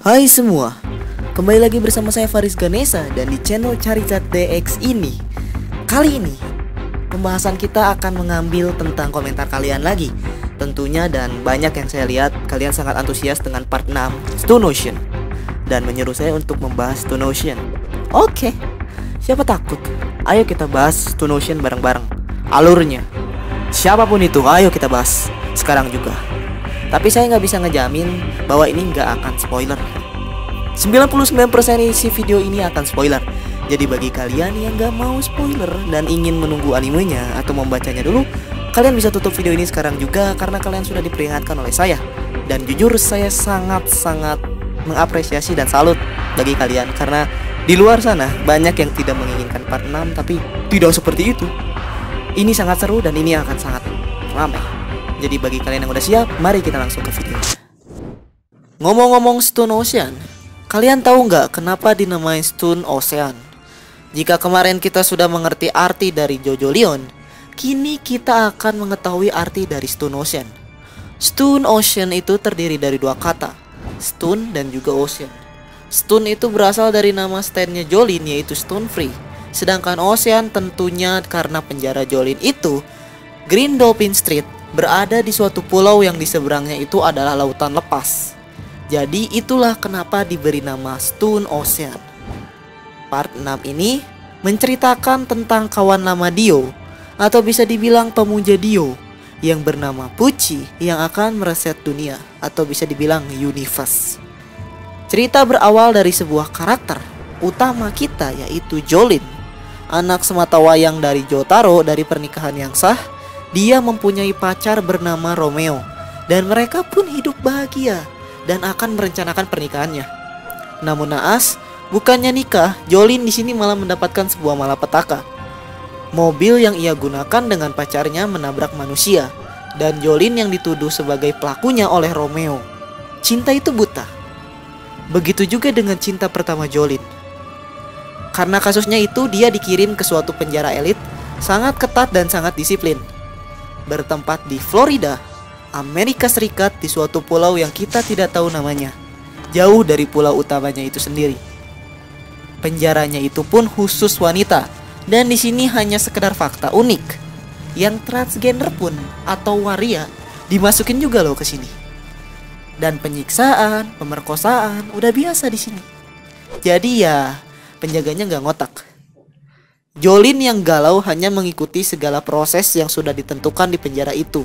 Hai semua, kembali lagi bersama saya Faris Ganesha dan di channel Caricat DX ini. Kali ini, pembahasan kita akan mengambil tentang komentar kalian lagi tentunya, dan banyak yang saya lihat kalian sangat antusias dengan part 6 Stone Ocean dan menyuruh saya untuk membahas Stone Ocean. Oke, siapa takut? Ayo kita bahas Stone Ocean bareng-bareng. Alurnya, siapapun itu, ayo kita bahas sekarang juga. Tapi saya nggak bisa ngejamin bahwa ini nggak akan spoiler. 99% isi video ini akan spoiler. Jadi bagi kalian yang nggak mau spoiler dan ingin menunggu animenya atau membacanya dulu, kalian bisa tutup video ini sekarang juga karena kalian sudah diperingatkan oleh saya. Dan jujur saya sangat-sangat mengapresiasi dan salut bagi kalian, karena di luar sana banyak yang tidak menginginkan part 6 tapi tidak seperti itu. Ini sangat seru dan ini akan sangat ramai. Jadi bagi kalian yang udah siap, mari kita langsung ke video. Ngomong-ngomong Stone Ocean, kalian tahu nggak kenapa dinamai Stone Ocean? Jika kemarin kita sudah mengerti arti dari Jojo Leon, kini kita akan mengetahui arti dari Stone Ocean. Stone Ocean itu terdiri dari dua kata, Stone dan juga Ocean. Stone itu berasal dari nama standnya Jolin, yaitu Stone Free. Sedangkan Ocean tentunya karena penjara Jolin itu, Green Dolphin Street, berada di suatu pulau yang di seberangnya itu adalah lautan lepas. Jadi itulah kenapa diberi nama Stone Ocean. Part 6 ini menceritakan tentang kawan lama Dio, atau bisa dibilang pemuja Dio, yang bernama Pucci, yang akan mereset dunia, atau bisa dibilang universe. Cerita berawal dari sebuah karakter utama kita, yaitu Jolin, anak sematawayang dari Jotaro dari pernikahan yang sah. Dia mempunyai pacar bernama Romeo, dan mereka pun hidup bahagia dan akan merencanakan pernikahannya. Namun naas, bukannya nikah, Jolin di sini malah mendapatkan sebuah malapetaka. Mobil yang ia gunakan dengan pacarnya menabrak manusia, dan Jolin yang dituduh sebagai pelakunya oleh Romeo. Cinta itu buta. Begitu juga dengan cinta pertama Jolin. Karena kasusnya itu, dia dikirim ke suatu penjara elit, sangat ketat dan sangat disiplin, bertempat di Florida, Amerika Serikat, di suatu pulau yang kita tidak tahu namanya, jauh dari pulau utamanya itu sendiri. Penjaranya itu pun khusus wanita, dan di sini hanya sekedar fakta unik, yang transgender pun atau waria dimasukin juga loh ke sini. Dan penyiksaan, pemerkosaan udah biasa di sini. Jadi ya, penjaganya nggak ngotak. Jolin yang galau hanya mengikuti segala proses yang sudah ditentukan di penjara itu.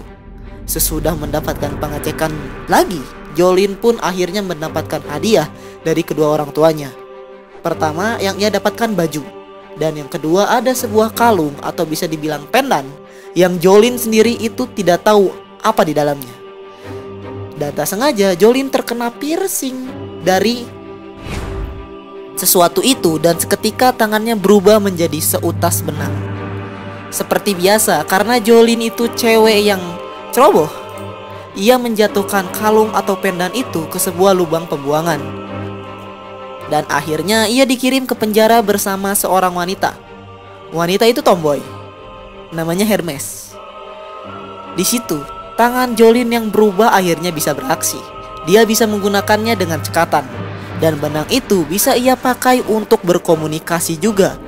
Sesudah mendapatkan pengecekan lagi, Jolin pun akhirnya mendapatkan hadiah dari kedua orang tuanya. Pertama yang ia dapatkan baju, dan yang kedua ada sebuah kalung atau bisa dibilang pendan yang Jolin sendiri itu tidak tahu apa di dalamnya. Dan tak sengaja Jolin terkena piercing dari sesuatu itu, dan seketika tangannya berubah menjadi seutas benang. Seperti biasa, karena Jolin itu cewek yang ceroboh, ia menjatuhkan kalung atau pendan itu ke sebuah lubang pembuangan. Dan akhirnya ia dikirim ke penjara bersama seorang wanita. Wanita itu tomboy, namanya Hermes. Di situ, tangan Jolin yang berubah akhirnya bisa beraksi. Dia bisa menggunakannya dengan cekatan, dan benang itu bisa ia pakai untuk berkomunikasi juga,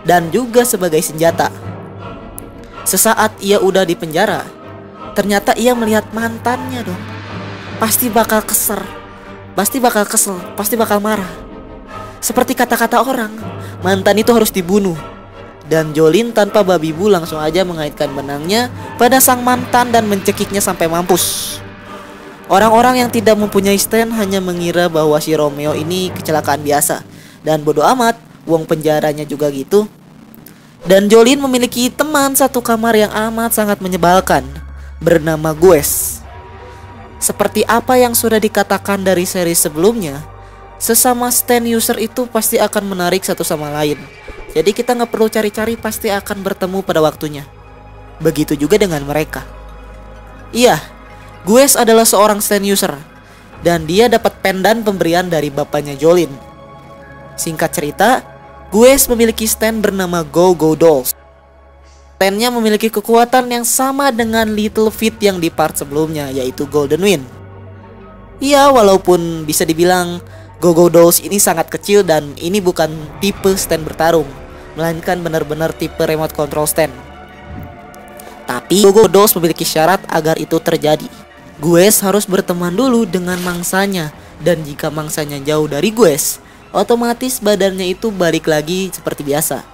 dan juga sebagai senjata. Sesaat ia udah di penjara, ternyata ia melihat mantannya dong. Pasti bakal kesel, pasti bakal marah. Seperti kata-kata orang, mantan itu harus dibunuh. Dan Jolin tanpa babi bu langsung aja mengaitkan benangnya pada sang mantan dan mencekiknya sampai mampus. Orang-orang yang tidak mempunyai stand hanya mengira bahwa si Romeo ini kecelakaan biasa, dan bodoh amat, uang penjaranya juga gitu. Dan Jolin memiliki teman satu kamar yang amat sangat menyebalkan, bernama Gues. Seperti apa yang sudah dikatakan dari seri sebelumnya, sesama stand user itu pasti akan menarik satu sama lain. Jadi kita nggak perlu cari-cari, pasti akan bertemu pada waktunya. Begitu juga dengan mereka. Iya, Gues adalah seorang stand user, dan dia dapat pendan pemberian dari bapaknya Jolin. Singkat cerita, Gues memiliki stand bernama Go Go Dolls. Standnya memiliki kekuatan yang sama dengan Little Feat yang di part sebelumnya, yaitu Golden Wind. Iya, walaupun bisa dibilang Go-Go Dolls ini sangat kecil dan ini bukan tipe stand bertarung, melainkan benar-benar tipe remote control stand. Tapi Go-Go Dolls memiliki syarat agar itu terjadi. Gues harus berteman dulu dengan mangsanya, dan jika mangsanya jauh dari Gues, otomatis badannya itu balik lagi seperti biasa.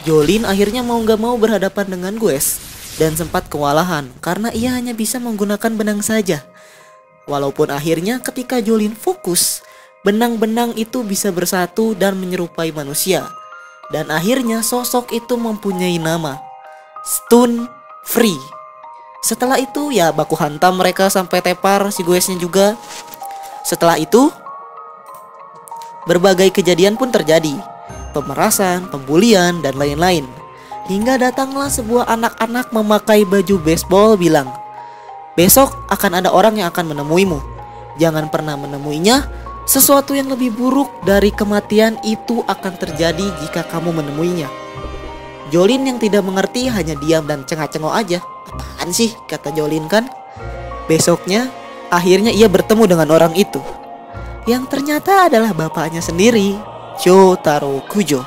Jolin akhirnya mau gak mau berhadapan dengan Gues dan sempat kewalahan karena ia hanya bisa menggunakan benang saja. Walaupun akhirnya ketika Jolin fokus, benang-benang itu bisa bersatu dan menyerupai manusia. Dan akhirnya sosok itu mempunyai nama, Stun Free. Setelah itu ya baku hantam mereka sampai tepar si Guesnya juga. Setelah itu berbagai kejadian pun terjadi, pemerasan, pembulian, dan lain-lain. Hingga datanglah sebuah anak-anak memakai baju baseball bilang, "Besok akan ada orang yang akan menemuimu. Jangan pernah menemuinya. Sesuatu yang lebih buruk dari kematian itu akan terjadi jika kamu menemuinya." Jolin yang tidak mengerti hanya diam dan cengak-cengok aja. "Apaan sih?" kata Jolin kan. Besoknya akhirnya ia bertemu dengan orang itu, yang ternyata adalah bapaknya sendiri, Jotaro Kujo.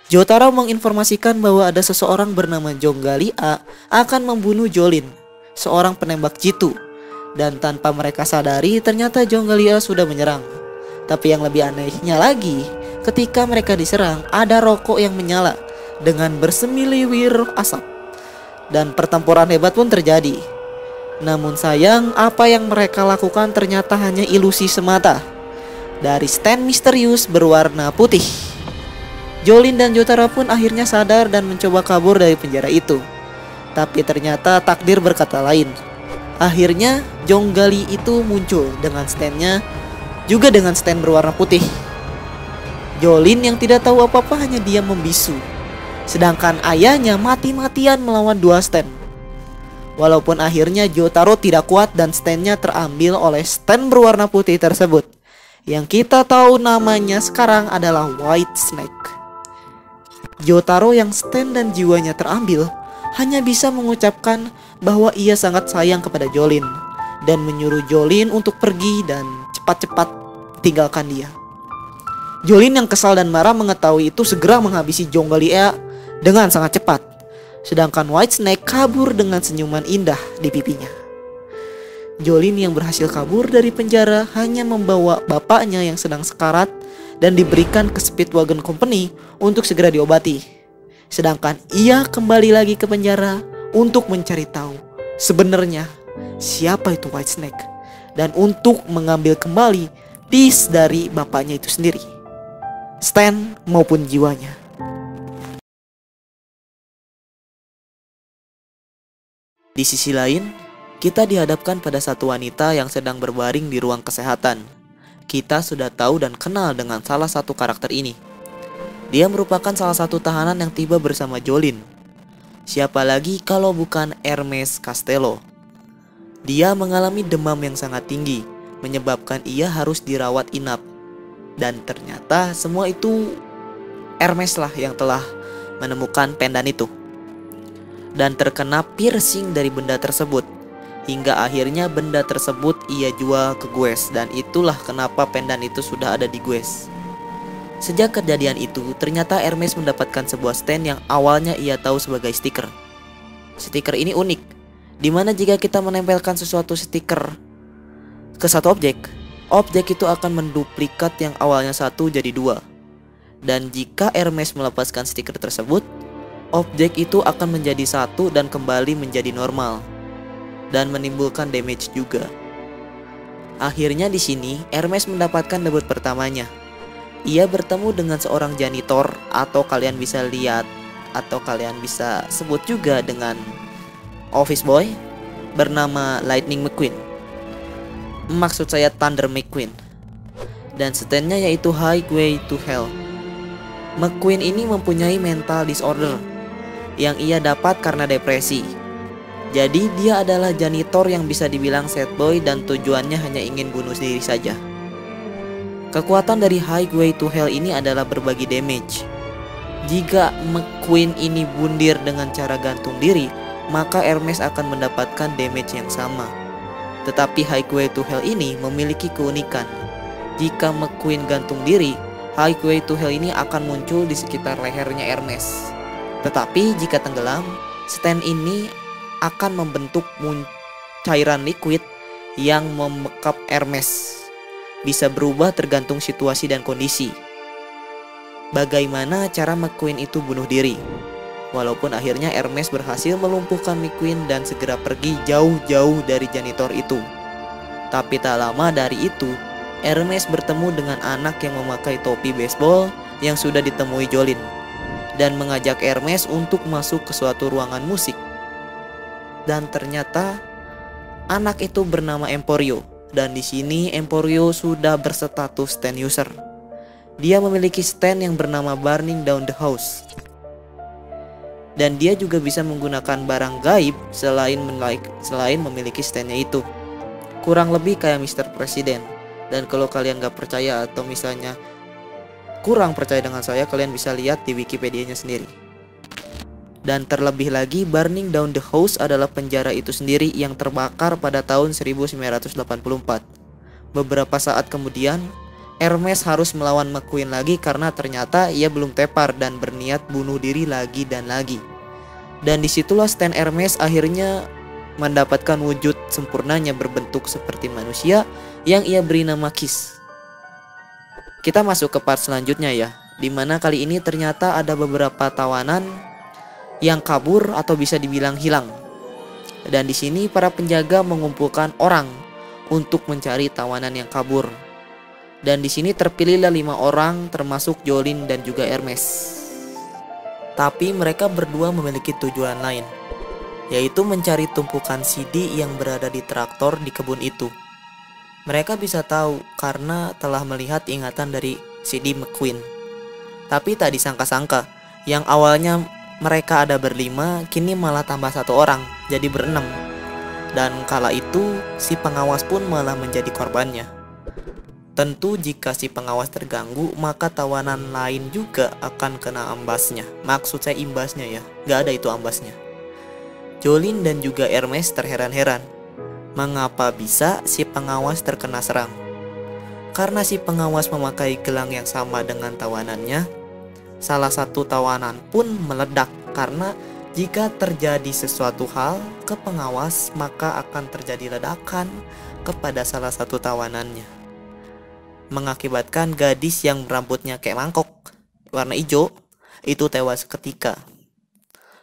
Jotaro menginformasikan bahwa ada seseorang bernama Jonggali A akan membunuh Jolin, seorang penembak jitu. Dan tanpa mereka sadari ternyata Jonggali A sudah menyerang. Tapi yang lebih anehnya lagi, ketika mereka diserang ada rokok yang menyala dengan bersemilir asap. Dan pertempuran hebat pun terjadi. Namun sayang, apa yang mereka lakukan ternyata hanya ilusi semata dari stand misterius berwarna putih. Jolin dan Jotaro pun akhirnya sadar dan mencoba kabur dari penjara itu. Tapi ternyata takdir berkata lain. Akhirnya Jonggali itu muncul dengan standnya, juga dengan stand berwarna putih. Jolin yang tidak tahu apa-apa hanya diam membisu, sedangkan ayahnya mati-matian melawan dua stand. Walaupun akhirnya Jotaro tidak kuat dan standnya terambil oleh stand berwarna putih tersebut, yang kita tahu namanya sekarang adalah White Snake. Jotaro yang stand dan jiwanya terambil hanya bisa mengucapkan bahwa ia sangat sayang kepada Jolin dan menyuruh Jolin untuk pergi dan cepat-cepat tinggalkan dia. Jolin yang kesal dan marah mengetahui itu segera menghabisi Jonggali A dengan sangat cepat, sedangkan White Snake kabur dengan senyuman indah di pipinya. Jolin yang berhasil kabur dari penjara hanya membawa bapaknya yang sedang sekarat dan diberikan ke Speedwagon Company untuk segera diobati. Sedangkan ia kembali lagi ke penjara untuk mencari tahu sebenarnya siapa itu White Snake dan untuk mengambil kembali piece dari bapaknya itu sendiri, Stan maupun jiwanya. Di sisi lain, kita dihadapkan pada satu wanita yang sedang berbaring di ruang kesehatan. Kita sudah tahu dan kenal dengan salah satu karakter ini. Dia merupakan salah satu tahanan yang tiba bersama Jolin. Siapa lagi kalau bukan Hermes Castello. Dia mengalami demam yang sangat tinggi, menyebabkan ia harus dirawat inap. Dan ternyata semua itu Hermes lah yang telah menemukan pendan itu. Dan terkena piercing dari benda tersebut. Hingga akhirnya benda tersebut ia jual ke Gues, dan itulah kenapa pendan itu sudah ada di Gues. Sejak kejadian itu, ternyata Hermes mendapatkan sebuah stand yang awalnya ia tahu sebagai stiker. Stiker ini unik, dimana jika kita menempelkan sesuatu stiker ke satu objek, objek itu akan menduplikat yang awalnya satu jadi dua. Dan jika Hermes melepaskan stiker tersebut, objek itu akan menjadi satu dan kembali menjadi normal, dan menimbulkan damage juga. Akhirnya di sini Hermes mendapatkan debut pertamanya. Ia bertemu dengan seorang janitor, atau kalian bisa lihat atau kalian bisa sebut juga dengan office boy bernama Lightning McQueen. Maksud saya Thunder McQueen. Dan standnya yaitu Highway to Hell. McQueen ini mempunyai mental disorder yang ia dapat karena depresi. Jadi dia adalah janitor yang bisa dibilang sad boy dan tujuannya hanya ingin bunuh diri saja. Kekuatan dari Highway to Hell ini adalah berbagi damage. Jika McQueen ini bundir dengan cara gantung diri, maka Hermes akan mendapatkan damage yang sama. Tetapi Highway to Hell ini memiliki keunikan. jika McQueen gantung diri, Highway to Hell ini akan muncul di sekitar lehernya Hermes. Tetapi jika tenggelam, stand ini akan membentuk cairan liquid yang memekap Hermes. Bisa berubah tergantung situasi dan kondisi. Bagaimana cara McQueen itu bunuh diri? Walaupun akhirnya Hermes berhasil melumpuhkan McQueen dan segera pergi jauh-jauh dari janitor itu. Tapi tak lama dari itu, Hermes bertemu dengan anak yang memakai topi baseball yang sudah ditemui Jolene dan mengajak Hermes untuk masuk ke suatu ruangan musik. Dan ternyata anak itu bernama Emporio, dan di sini Emporio sudah berstatus stand user. Dia memiliki stand yang bernama Burning Down the House. Dan dia juga bisa menggunakan barang gaib selain memiliki standnya itu. Kurang lebih kayak Mr. President. Dan kalau kalian gak percaya atau misalnya kurang percaya dengan saya, kalian bisa lihat di Wikipedia-nya sendiri. Dan terlebih lagi, Burning Down the House adalah penjara itu sendiri yang terbakar pada tahun 1984. Beberapa saat kemudian, Hermes harus melawan McQueen lagi karena ternyata ia belum tepar dan berniat bunuh diri lagi dan lagi. Dan disitulah stand Hermes akhirnya mendapatkan wujud sempurnanya berbentuk seperti manusia yang ia beri nama Kiss. Kita masuk ke part selanjutnya ya, dimana kali ini ternyata ada beberapa tawanan yang kabur atau bisa dibilang hilang. Dan di sini para penjaga mengumpulkan orang untuk mencari tawanan yang kabur. Dan di sini terpilihlah 5 orang termasuk Jolene dan juga Hermes. Tapi mereka berdua memiliki tujuan lain, yaitu mencari tumpukan CD yang berada di traktor di kebun itu. Mereka bisa tahu karena telah melihat ingatan dari CD McQueen. Tapi tak disangka-sangka, yang awalnya mereka ada berlima, kini malah tambah 1 orang, jadi berenam. Dan kala itu, si pengawas pun malah menjadi korbannya. Tentu jika si pengawas terganggu, maka tawanan lain juga akan kena ambasnya. Maksud saya imbasnya ya, gak ada itu ambasnya. Jolene dan juga Hermes terheran-heran. Mengapa bisa si pengawas terkena serang? Karena si pengawas memakai gelang yang sama dengan tawanannya. Salah satu tawanan pun meledak karena jika terjadi sesuatu hal ke pengawas, maka akan terjadi ledakan kepada salah satu tawanannya, mengakibatkan gadis yang rambutnya kayak mangkok warna hijau itu tewas seketika.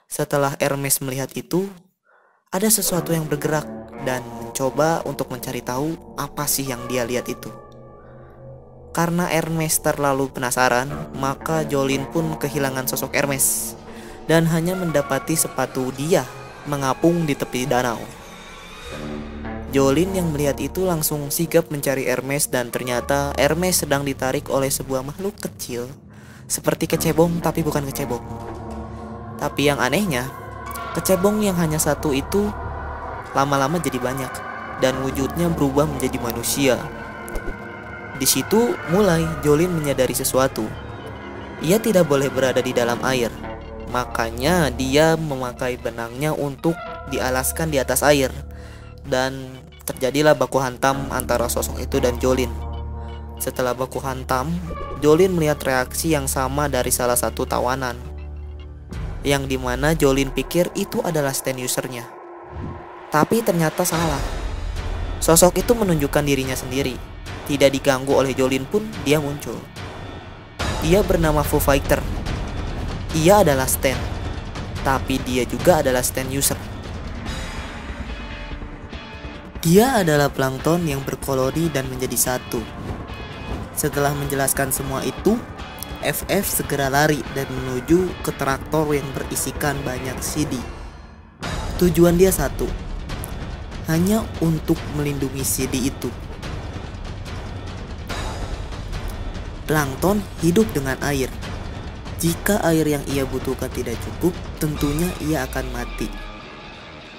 Setelah Hermes melihat itu, ada sesuatu yang bergerak dan mencoba untuk mencari tahu apa sih yang dia lihat itu. Karena Hermes terlalu penasaran, maka Jolene pun kehilangan sosok Hermes dan hanya mendapati sepatu dia mengapung di tepi danau. Jolene yang melihat itu langsung sigap mencari Hermes dan ternyata Hermes sedang ditarik oleh sebuah makhluk kecil seperti kecebong tapi bukan kecebong. Tapi yang anehnya, kecebong yang hanya satu itu lama-lama jadi banyak dan wujudnya berubah menjadi manusia. Di situ mulai Jolene menyadari sesuatu. Ia tidak boleh berada di dalam air. Makanya dia memakai benangnya untuk dialaskan di atas air. Dan terjadilah baku hantam antara sosok itu dan Jolene. Setelah baku hantam, Jolene melihat reaksi yang sama dari salah satu tawanan, yang dimana Jolene pikir itu adalah stand usernya. Tapi ternyata salah. Sosok itu menunjukkan dirinya sendiri. Tidak diganggu oleh Jolene pun dia muncul. Ia bernama Foo Fighter. Ia adalah stand, tapi dia juga adalah stand user. Dia adalah plankton yang berkoloni dan menjadi satu. Setelah menjelaskan semua itu, FF segera lari dan menuju ke traktor yang berisikan banyak CD. Tujuan dia satu, hanya untuk melindungi CD itu. Plankton hidup dengan air. Jika air yang ia butuhkan tidak cukup, tentunya ia akan mati.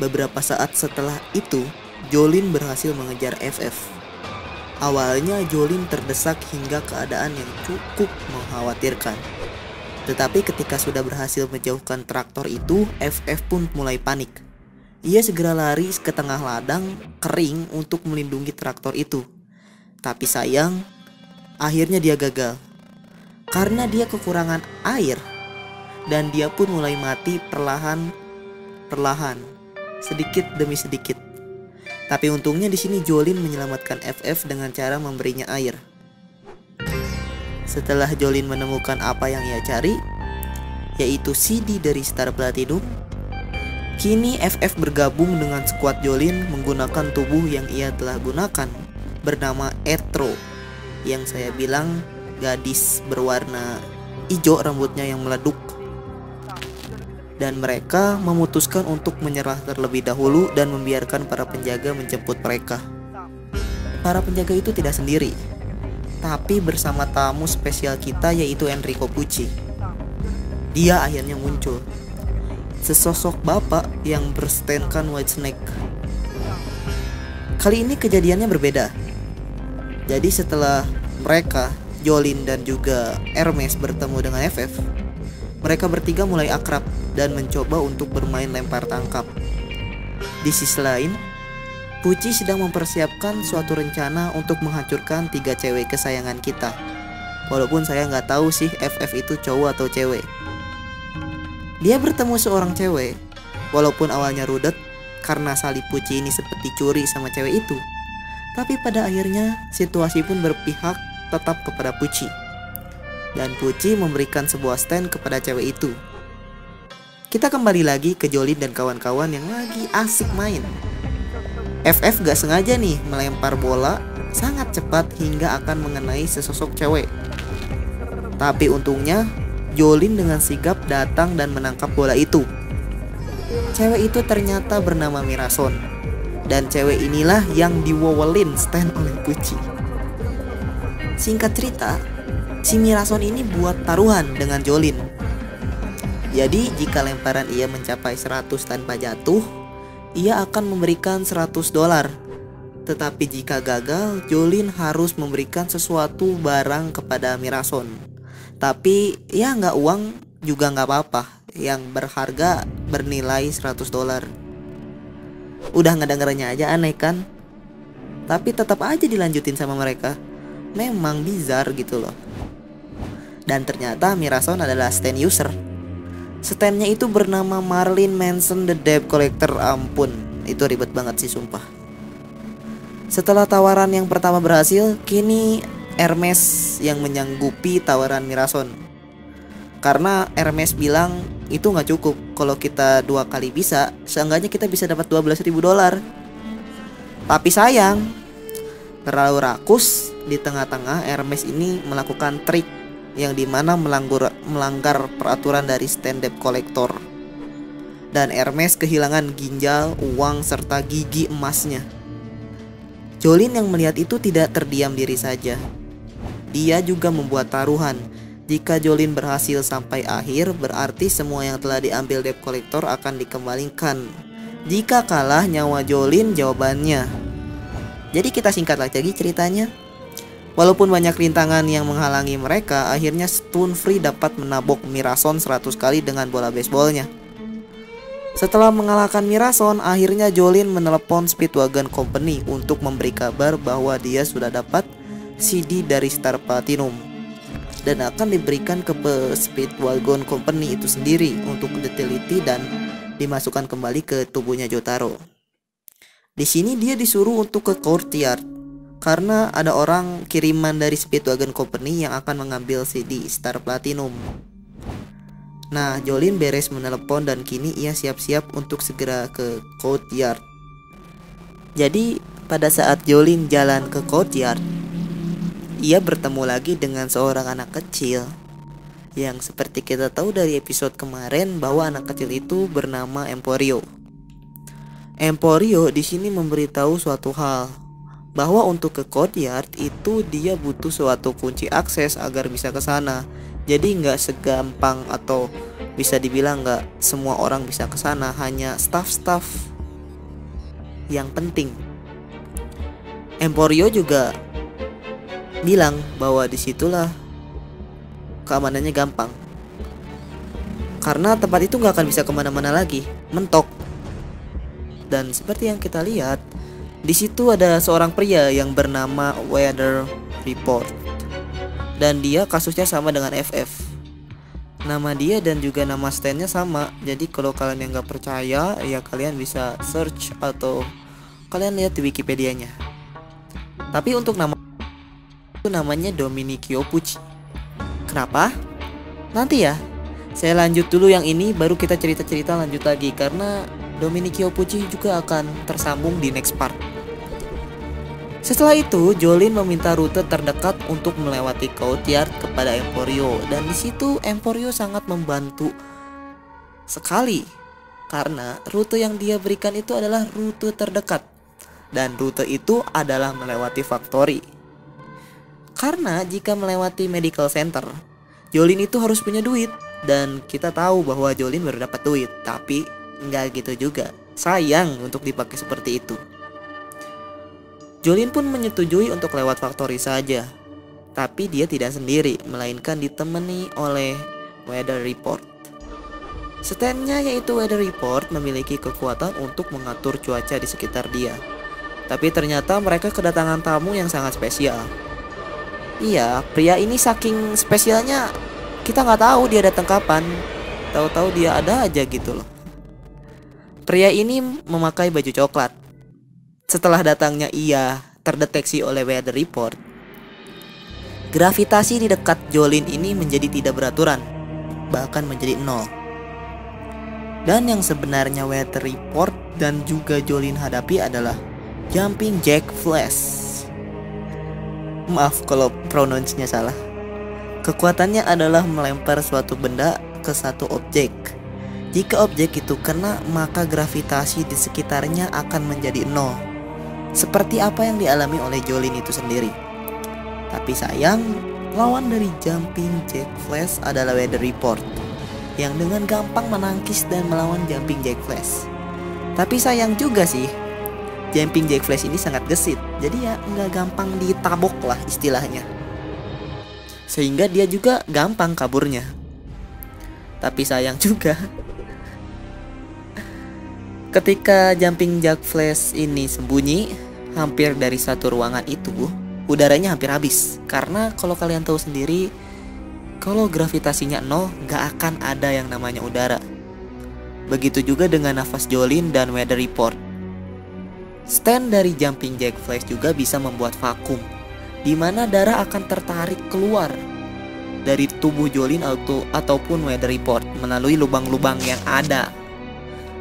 Beberapa saat setelah itu, Jolene berhasil mengejar FF. Awalnya Jolene terdesak hingga keadaan yang cukup mengkhawatirkan. Tetapi ketika sudah berhasil menjauhkan traktor itu, FF pun mulai panik. Ia segera lari ke tengah ladang kering untuk melindungi traktor itu. Tapi sayang, Akhirnya dia gagal karena dia kekurangan air dan dia pun mulai mati perlahan, sedikit demi sedikit. Tapi untungnya di sini Jolin menyelamatkan FF dengan cara memberinya air. Setelah Jolin menemukan apa yang ia cari, yaitu CD dari Star Platinum, kini FF bergabung dengan skuad Jolin menggunakan tubuh yang ia telah gunakan bernama Etro, yang saya bilang gadis berwarna hijau rambutnya yang meleduk. Dan mereka memutuskan untuk menyerah terlebih dahulu dan membiarkan para penjaga menjemput mereka. Para penjaga itu tidak sendiri, tapi bersama tamu spesial kita yaitu Enrico Pucci. Dia akhirnya muncul, sesosok bapak yang berstandkan Whitesnake. Kali ini kejadiannya berbeda. Jadi setelah mereka, Jolin dan juga Hermes bertemu dengan FF, mereka bertiga mulai akrab dan mencoba untuk bermain lempar tangkap. Di sisi lain, Pucci sedang mempersiapkan suatu rencana untuk menghancurkan 3 cewek kesayangan kita. Walaupun saya nggak tahu sih FF itu cowok atau cewek. Dia bertemu seorang cewek, walaupun awalnya rudet karena salib Pucci ini seperti curi sama cewek itu. Tapi pada akhirnya situasi pun berpihak tetap kepada Pucci. Dan Pucci memberikan sebuah stand kepada cewek itu. Kita kembali lagi ke Jolin dan kawan-kawan yang lagi asik main. FF gak sengaja nih melempar bola sangat cepat hingga akan mengenai sesosok cewek. Tapi untungnya Jolin dengan sigap datang dan menangkap bola itu. Cewek itu ternyata bernama Mirason. Dan cewek inilah yang diwowelin stand oleh Pucci. Singkat cerita, si Mirason ini buat taruhan dengan Jolin. Jadi jika lemparan ia mencapai 100 tanpa jatuh, ia akan memberikan $100. Tetapi jika gagal, Jolin harus memberikan sesuatu barang kepada Mirason. Tapi ya nggak uang juga nggak apa-apa, yang berharga bernilai $100. Udah ngedengernya aja aneh kan? Tapi tetap aja dilanjutin sama mereka. Memang bizar gitu loh. Dan ternyata Mirason adalah stand user. Standnya itu bernama Marilyn Manson The Debt Collector. Ampun, itu ribet banget sih sumpah. Setelah tawaran yang pertama berhasil, kini Hermes yang menyanggupi tawaran Mirason. Karena Hermes bilang itu gak cukup. Kalau kita 2 kali bisa, seenggaknya kita bisa dapat $12.000. Tapi sayang, terlalu rakus. Di tengah-tengah Hermes ini melakukan trik yang dimana melanggar peraturan dari stand debt collector. Dan Hermes kehilangan ginjal, uang, serta gigi emasnya. Jolin yang melihat itu tidak terdiam diri saja. Dia juga membuat taruhan. Jika Jolin berhasil sampai akhir, berarti semua yang telah diambil debt collector akan dikembalikan. Jika kalah, nyawa Jolin jawabannya. Jadi kita singkat lagi ceritanya. Walaupun banyak rintangan yang menghalangi mereka, akhirnya Stone Free dapat menabok Mirason 100 kali dengan bola baseballnya. Setelah mengalahkan Mirason, akhirnya Jolin menelepon Speedwagon Company untuk memberi kabar bahwa dia sudah dapat CD dari Star Platinum dan akan diberikan ke Speedwagon Company itu sendiri untuk diteliti dan dimasukkan kembali ke tubuhnya Jotaro. Di sini dia disuruh untuk ke courtyard karena ada orang kiriman dari Speedwagon Company yang akan mengambil CD Star Platinum. Nah, Jolin beres menelepon dan kini ia siap-siap untuk segera ke courtyard. Jadi, pada saat Jolin jalan ke courtyard, ia bertemu lagi dengan seorang anak kecil yang seperti kita tahu dari episode kemarin bahwa anak kecil itu bernama Emporio. Emporio di sini memberitahu suatu hal, bahwa untuk ke courtyard itu dia butuh suatu kunci akses agar bisa ke sana. Jadi nggak segampang atau bisa dibilang nggak semua orang bisa ke sana, hanya staff-staff yang penting. Emporio juga bilang bahwa disitulah keamanannya gampang, karena tempat itu nggak akan bisa kemana-mana lagi, mentok. Dan seperti yang kita lihat, di situ ada seorang pria yang bernama Weather Report. Dan dia kasusnya sama dengan FF. Nama dia dan juga nama standnya sama. Jadi kalau kalian yang gak percaya, ya kalian bisa search atau kalian lihat di Wikipedianya. Tapi untuk nama itu namanya Domenichio Pucci. Kenapa? Nanti ya. Saya lanjut dulu yang ini, baru kita cerita-cerita lanjut lagi, karena Domenichio Pucci juga akan tersambung di next part. Setelah itu, Jolin meminta rute terdekat untuk melewati courtyard kepada Emporio, dan di situ Emporio sangat membantu sekali karena rute yang dia berikan itu adalah rute terdekat, dan rute itu adalah melewati factory. Karena jika melewati medical center, Jolin itu harus punya duit, dan kita tahu bahwa Jolin baru dapat duit, tapi nggak gitu juga. Sayang untuk dipakai seperti itu. Jolin pun menyetujui untuk lewat factory saja. Tapi dia tidak sendiri, melainkan ditemani oleh Weather Report. Standnya yaitu Weather Report memiliki kekuatan untuk mengatur cuaca di sekitar dia. Tapi ternyata mereka kedatangan tamu yang sangat spesial. Iya, pria ini saking spesialnya kita nggak tahu dia datang kapan. Tahu-tahu dia ada aja gitu loh. Pria ini memakai baju coklat. Setelah datangnya ia terdeteksi oleh Weather Report, gravitasi di dekat Jolin ini menjadi tidak beraturan, bahkan menjadi 0. Dan yang sebenarnya Weather Report dan juga Jolin hadapi adalah Jumping Jack Flash. Maaf kalau pronounce-nya salah. Kekuatannya adalah melempar suatu benda ke satu objek. Jika objek itu kena, maka gravitasi di sekitarnya akan menjadi 0. Seperti apa yang dialami oleh Jolin itu sendiri. Tapi sayang, lawan dari Jumping Jack Flash adalah Weather Report, yang dengan gampang menangkis dan melawan Jumping Jack Flash. Tapi sayang juga sih, Jumping Jack Flash ini sangat gesit, jadi ya nggak gampang ditabok lah istilahnya. Sehingga dia juga gampang kaburnya. Tapi sayang juga, ketika Jumping Jack Flash ini sembunyi, hampir dari satu ruangan itu, udaranya hampir habis. Karena kalau kalian tahu sendiri, kalau gravitasinya 0, gak akan ada yang namanya udara. Begitu juga dengan nafas Jolin dan Weather Report. Stand dari Jumping Jack Flash juga bisa membuat vakum, di mana darah akan tertarik keluar dari tubuh Jolin ataupun Weather Report melalui lubang-lubang yang ada.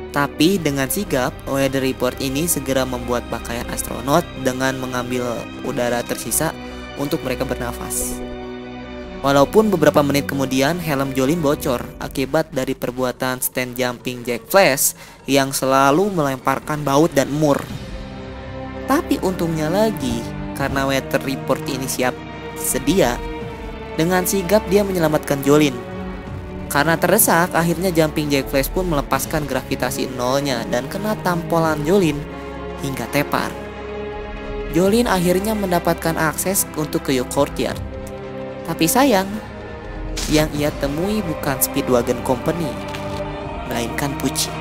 Tapi dengan sigap, Weather Report ini segera membuat pakaian astronot dengan mengambil udara tersisa untuk mereka bernafas. Walaupun beberapa menit kemudian helm Jolin bocor akibat dari perbuatan stand Jumping Jack Flash yang selalu melemparkan baut dan mur. Tapi untungnya lagi, karena Weather Report ini siap sedia, dengan sigap dia menyelamatkan Jolin. Karena terdesak, akhirnya Jumping Jack Flash pun melepaskan gravitasi 0-nya dan kena tampolan Jolin hingga tepar. Jolin akhirnya mendapatkan akses untuk ke courtyard. Tapi sayang, yang ia temui bukan Speedwagon Company, melainkan Pucci.